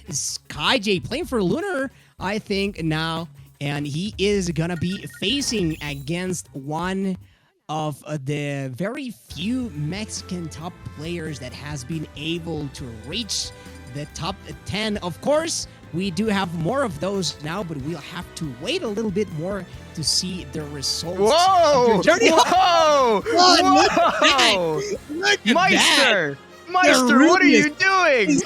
Skyjay playing for Lunar, I think, now. And he is gonna be facing against one of the very few Mexican top players that has been able to reach the top 10. Of course, we do have more of those now, but we'll have to wait a little bit more to see the results. Whoa! Whoa! Whoa! Look at Maister! Maister, what are you doing?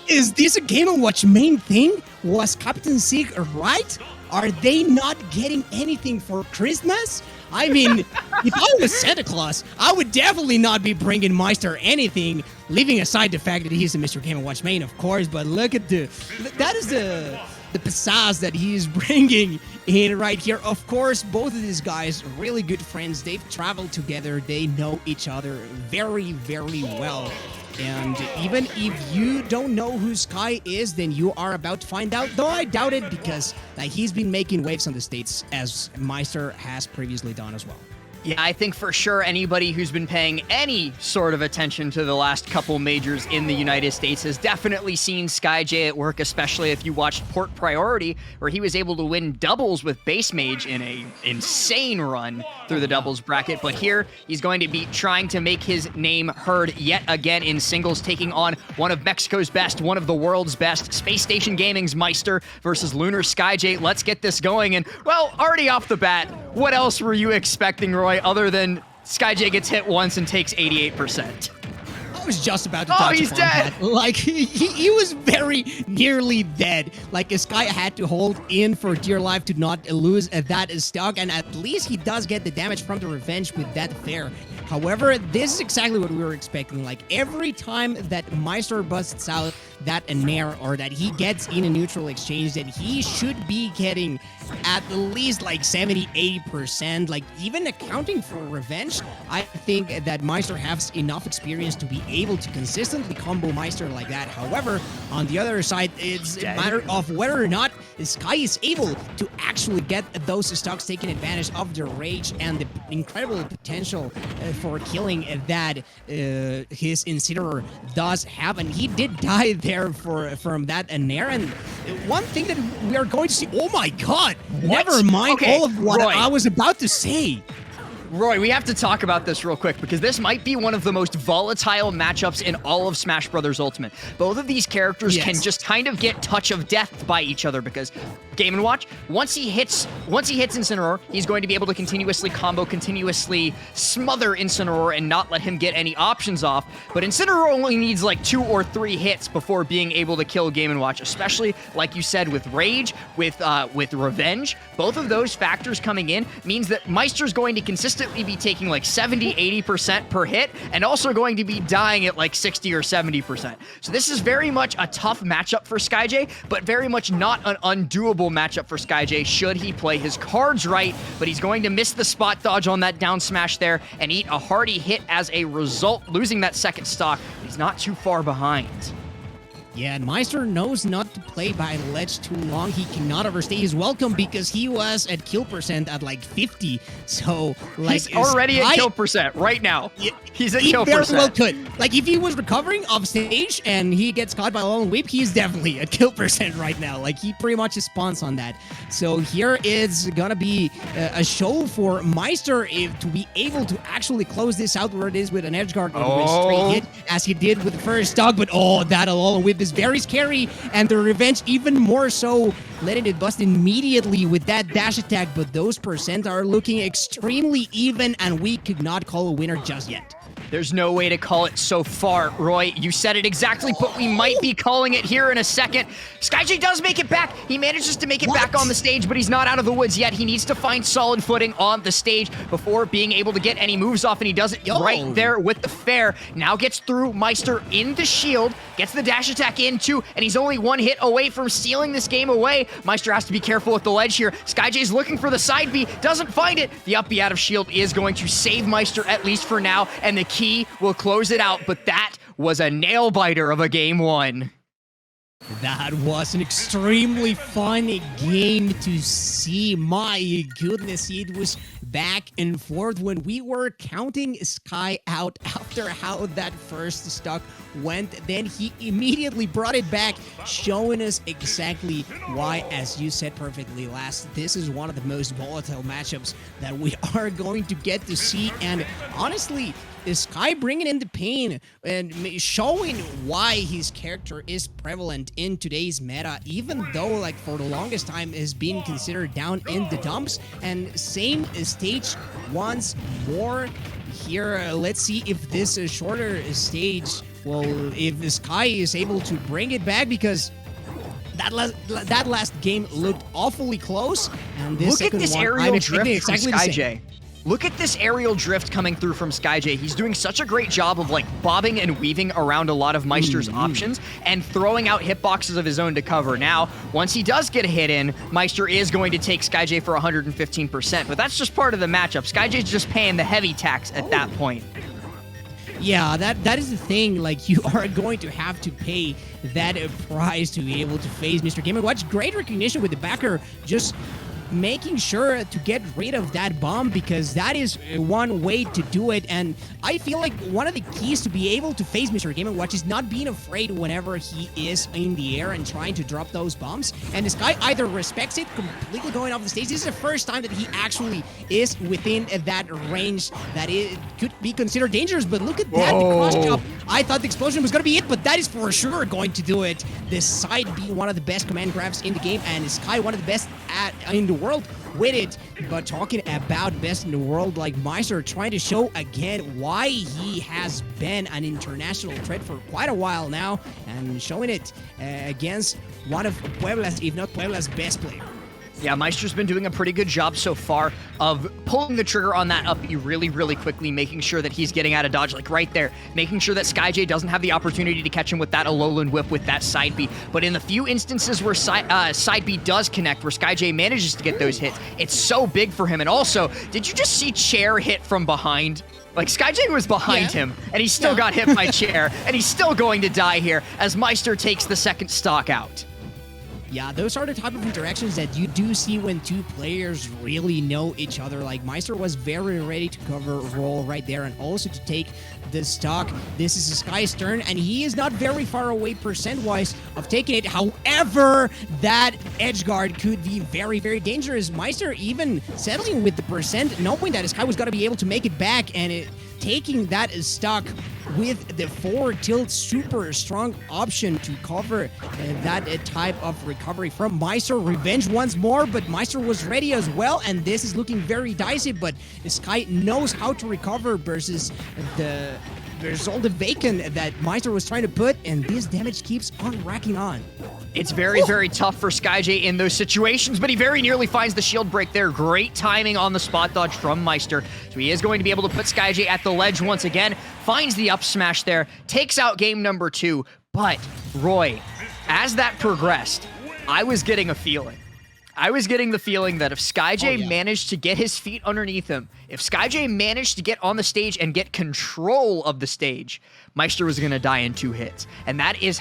Is this a Game & Watch main thing? Was Captain Sig right? Are they not getting anything for Christmas? I mean, if I was Santa Claus, I would definitely not be bringing Maister anything, leaving aside the fact that he's a Mr. Game & Watch main, of course, but look at that is the pizzazz that he is bringing in right here. Of course, both of these guys, really good friends. They've traveled together. They know each other very, very well. And even if you don't know who Sky is, then you are about to find out. Though I doubt it, because he's been making waves on the States, as Maister has previously done as well. Yeah, I think for sure anybody who's been paying any sort of attention to the last couple majors in the United States has definitely seen Skyjay at work, especially if you watched Port Priority, where he was able to win doubles with Base Mage in a insane run through the doubles bracket. But here, he's going to be trying to make his name heard yet again in singles, taking on one of Mexico's best, one of the world's best, Space Station Gaming's Maister versus Lunar Skyjay. Let's get this going. And, well, already off the bat, what else were you expecting, Roy, other than Skyjay gets hit once and takes 88%? I was just about to touch he's upon dead. that. Like, he was very nearly dead. Like, Sky had to hold in for dear life to not lose that stock, and at least he does get the damage from the revenge with that fair. However, this is exactly what we were expecting. Like, every time that Maister busts out that Nair, or that he gets in a neutral exchange, that he should be getting at least like 70-80%. Like, even accounting for revenge, I think that Maister has enough experience to be able to consistently combo Maister like that. However, on the other side, it's a matter of whether or not Sky is able to actually get those stocks, taking advantage of the rage and the incredible potential for killing that his Incineroar does have. And he did die there from that Nair. And one thing that we are going to see, oh my god, never mind all of what I was about to say. Roy, we have to talk about this real quick, because this might be one of the most volatile matchups in all of Smash Bros. Ultimate. Both of these characters can just kind of get touch of death by each other, because Game & Watch, once he hits Incineroar, he's going to be able to continuously combo, continuously smother Incineroar and not let him get any options off. But Incineroar only needs like 2 or 3 hits before being able to kill Game & Watch, especially like you said with Rage, with Revenge. Both of those factors coming in means that Maister's going to consistently be taking like 70-80% per hit, and also going to be dying at like 60 or 70%. So this is very much a tough matchup for Skyjay, but very much not an undoable matchup for Skyjay should he play his cards right. But he's going to miss the spot dodge on that down smash there and eat a hearty hit as a result, losing that second stock. But he's not too far behind. Yeah, and Maister knows not to play by ledge too long. He cannot overstay his welcome, because he was at kill percent at like 50. So, like, he's already at kill percent right now. He's at kill percent. He very well could. Like, if he was recovering off stage and he gets caught by a long whip, he's definitely at kill percent right now. Like, he pretty much spawns on that. So here is gonna be a show for Maister to be able to actually close this out where it is with an edge guard with a straight hit, as he did with the first stock. But that long whip is very scary, and the revenge even more so, letting it bust immediately with that dash attack. But those percent are looking extremely even, and we could not call a winner just yet. There's no way to call it so far, Roy. You said it exactly, but we might be calling it here in a second. Skyjay does make it back. He manages to make it back on the stage, but he's not out of the woods yet. He needs to find solid footing on the stage before being able to get any moves off, and he does it right there with the fair. Now gets through Maister in the shield, gets the dash attack in too, and he's only 1 hit away from sealing this game away. Maister has to be careful with the ledge here. Skyjay's looking for the side B, doesn't find it. The up B out of shield is going to save Maister, at least for now, and the key will close it out. But that was a nail biter of a game 1. That was an extremely fun game to see. My goodness, it was back and forth when we were counting Sky out after how that first stock went, then he immediately brought it back, showing us exactly why, as you said perfectly last, this is one of the most volatile matchups that we are going to get to see. And honestly, is Sky bringing in the pain and showing why his character is prevalent in today's meta, even though, like, for the longest time is being considered down in the dumps. And same stage once more here. Let's see if this shorter stage, well, if Sky is able to bring it back, because that last game looked awfully close. And this Look at this aerial drift from exactly Skyjay. Look at this aerial drift coming through from Skyjay. He's doing such a great job of like bobbing and weaving around a lot of Maister's options and throwing out hitboxes of his own to cover. Now, once he does get a hit in, Maister is going to take Skyjay for 115%, but that's just part of the matchup. Skyjay's just paying the heavy tax at that point. Yeah, that is the thing. Like, you are going to have to pay that price to be able to face Mr. Game & Watch. Great recognition with the backer, just making sure to get rid of that bomb, because that is one way to do it. And I feel like one of the keys to be able to face Mr. Game & Watch is not being afraid whenever he is in the air and trying to drop those bombs. And this guy either respects it, completely going off the stage. This is the first time that he actually is within that range that it could be considered dangerous. But look at that, the cross chop. I thought the explosion was going to be it, but that is for sure going to do it. This side being one of the best command grabs in the game, and Sky one of the best in the world with it. But talking about best in the world, like Maister trying to show again why he has been an international threat for quite a while now, and showing it against one of Puebla's, if not Puebla's, best player. Yeah, Maister's been doing a pretty good job so far of pulling the trigger on that up B really, really quickly, making sure that he's getting out of dodge, like right there, making sure that Skyjay doesn't have the opportunity to catch him with that Alolan whip with that side B. But in the few instances where side B does connect, where Skyjay manages to get those hits, it's so big for him. And also, did you just see Chair hit from behind? Like, Skyjay was behind him, and he still got hit by Chair, and he's still going to die here as Maister takes the second stock out. Yeah, those are the type of interactions that you do see when two players really know each other. Like, Maister was very ready to cover roll right there and also to take the stock. This is Sky's turn, and he is not very far away percent-wise of taking it. However, that edge guard could be very, very dangerous. Maister even settling with the percent, knowing that Sky was going to be able to make it back, and taking that stock with the forward tilt, super strong option to cover that type of recovery from Maister. Revenge once more, but Maister was ready as well, and this is looking very dicey, but Sky knows how to recover versus all the vacant that Maister was trying to put, and this damage keeps on racking on. It's very, very tough for Skyjay in those situations, but he very nearly finds the shield break there. Great timing on the spot dodge from Maister. So he is going to be able to put Skyjay at the ledge once again, finds the up smash there, takes out game number 2. But, Roy, as that progressed, I was getting a feeling. I was getting the feeling that if Skyjay managed to get his feet underneath him, if Skyjay managed to get on the stage and get control of the stage, Maister was going to die in 2 hits. And that is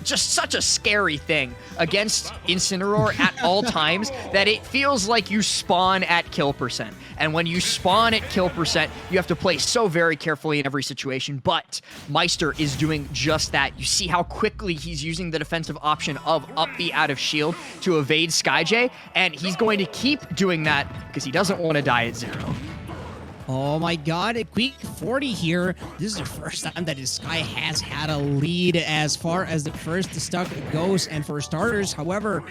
just such a scary thing against Incineroar at all times, that it feels like you spawn at kill percent. And when you spawn at kill percent, you have to play so very carefully in every situation. But Maister is doing just that. You see how quickly he's using the defensive option of up B out of shield to evade Skyjay, and he's going to keep doing that because he doesn't want to die at 0. Oh my god, a quick 40 here. This is the first time that Sky has had a lead as far as the first stock goes. And for starters, however,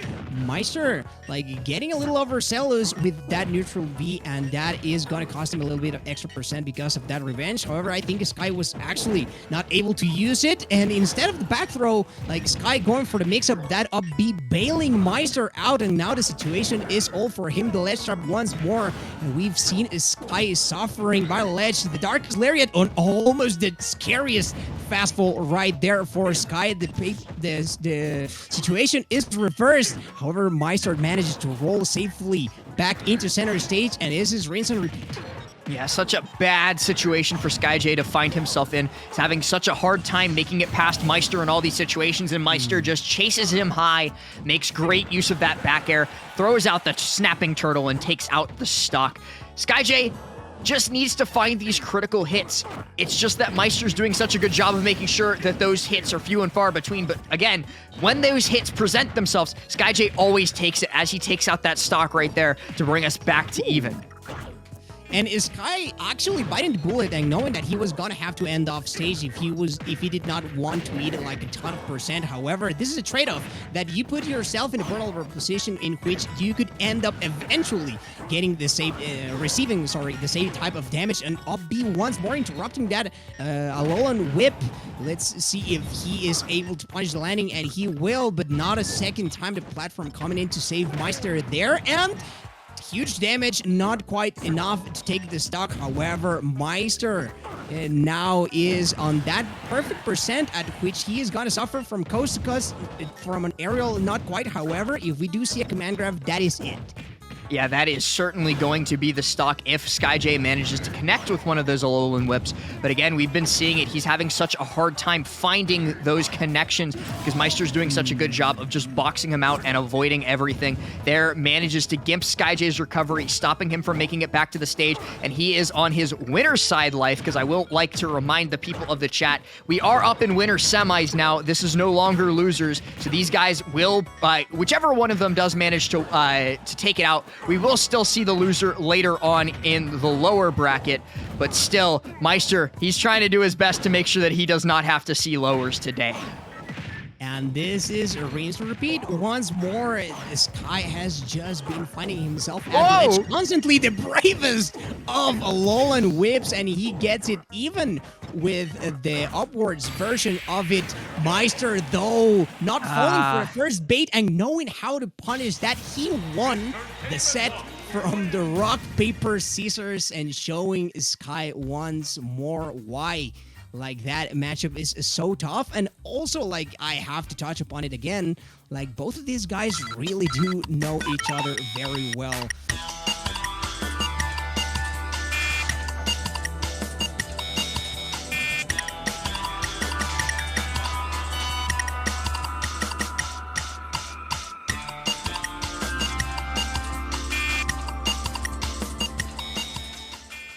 Maister, like, getting a little overzealous with that neutral B, and that is going to cost him a little bit of extra percent because of that revenge. However, I think Sky was actually not able to use it, and instead of the back throw, like, Sky going for the mix-up, that up B, bailing Maister out, and now the situation is all for him. The ledge trap once more, and we've seen Sky suffering by the ledge. The Darkest Lariat on almost the scariest fastball right there for Sky. The situation is reversed. However, Maister manages to roll safely back into center stage, and this is rinse and repeat. Yeah, such a bad situation for Skyjay to find himself in. He's having such a hard time making it past Maister in all these situations, and Maister just chases him high, makes great use of that back air, throws out the snapping turtle, and takes out the stock. Skyjay just needs to find these critical hits. It's just that Maister's doing such a good job of making sure that those hits are few and far between. But again, when those hits present themselves, Skyjay always takes it as he takes out that stock right there to bring us back to even. And is Sky actually biting the bullet and knowing that he was gonna have to end off stage if he did not want to eat like a ton of percent. However, this is a trade-off that you put yourself in a vulnerable position in which you could end up eventually getting the same, receiving the same type of damage, and be once more interrupting that Alolan whip. Let's see if he is able to punish the landing, and he will, but not a second time. The platform coming in to save Maister there, and huge damage, not quite enough to take the stock. However, Maister now is on that perfect percent at which he is gonna suffer from coast to coast from an aerial, not quite. However, if we do see a command grab, that is it. Yeah, that is certainly going to be the stock if Skyjay manages to connect with one of those Alolan whips. But again, we've been seeing it. He's having such a hard time finding those connections because Maister's doing such a good job of just boxing him out and avoiding everything. There manages to gimp Skyjay's recovery, stopping him from making it back to the stage. And he is on his winner's side life, because I will like to remind the people of the chat, we are up in winner semis now. This is no longer losers. So these guys will, whichever one of them does manage to take it out, we will still see the loser later on in the lower bracket, but still, Maister, he's trying to do his best to make sure that he does not have to see lowers today. And this is a rinse and repeat once more. Sky has just been finding himself at the edge, constantly the bravest of Alolan whips, and he gets it even with the upwards version of it. Maister, though, not falling for a first bait and knowing how to punish that, he won the set from the rock, paper, scissors, and showing Sky once more why like that matchup is so tough. And also, like, I have to touch upon it again, like both of these guys really do know each other very well.